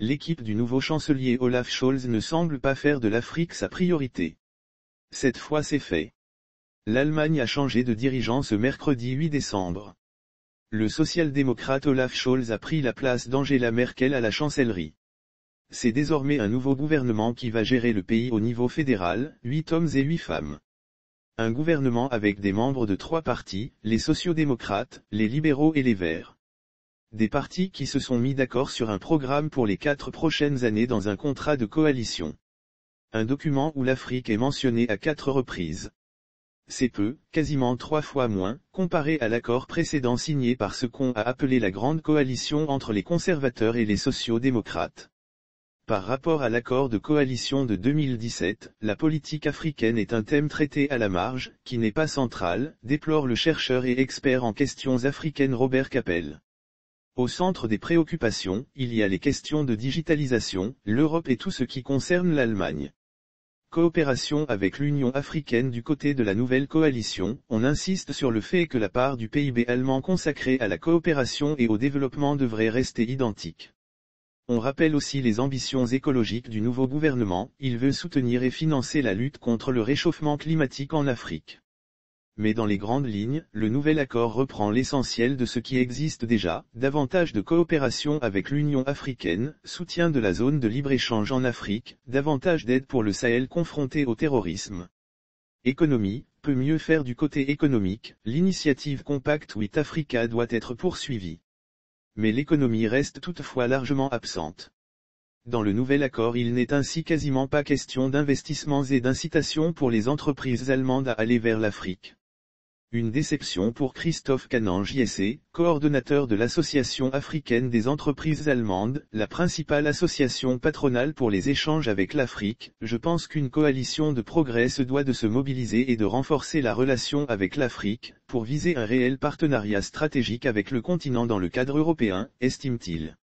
l'équipe du nouveau chancelier Olaf Scholz ne semble pas faire de l'Afrique sa priorité. Cette fois c'est fait. L'Allemagne a changé de dirigeant ce mercredi 8 décembre. Le social-démocrate Olaf Scholz a pris la place d'Angela Merkel à la chancellerie. C'est désormais un nouveau gouvernement qui va gérer le pays au niveau fédéral, 8 hommes et 8 femmes. Un gouvernement avec des membres de 3 partis, les sociaux-démocrates, les libéraux et les Verts. Des partis qui se sont mis d'accord sur un programme pour les 4 prochaines années dans un contrat de coalition. Un document où l'Afrique est mentionnée à 4 reprises. C'est peu, quasiment 3 fois moins, comparé à l'accord précédent signé par ce qu'on a appelé la Grande Coalition entre les conservateurs et les sociaux-démocrates. Par rapport à l'accord de coalition de 2017, la politique africaine est un thème traité à la marge, qui n'est pas central, déplore le chercheur et expert en questions africaines Robert Capel. Au centre des préoccupations, il y a les questions de digitalisation, l'Europe et tout ce qui concerne l'Allemagne. Coopération avec l'Union africaine du côté de la nouvelle coalition, on insiste sur le fait que la part du PIB allemand consacrée à la coopération et au développement devrait rester identique. On rappelle aussi les ambitions écologiques du nouveau gouvernement, il veut soutenir et financer la lutte contre le réchauffement climatique en Afrique. Mais dans les grandes lignes, le nouvel accord reprend l'essentiel de ce qui existe déjà, davantage de coopération avec l'Union africaine, soutien de la zone de libre-échange en Afrique, davantage d'aide pour le Sahel confronté au terrorisme. Économie, peut mieux faire du côté économique, l'initiative Compact with Africa doit être poursuivie. Mais l'économie reste toutefois largement absente. Dans le nouvel accord il n'est ainsi quasiment pas question d'investissements et d'incitations pour les entreprises allemandes à aller vers l'Afrique. Une déception pour Christophe Canan JSC, coordonnateur de l'Association africaine des entreprises allemandes, la principale association patronale pour les échanges avec l'Afrique. Je pense qu'une coalition de progrès se doit de se mobiliser et de renforcer la relation avec l'Afrique, pour viser un réel partenariat stratégique avec le continent dans le cadre européen, estime-t-il.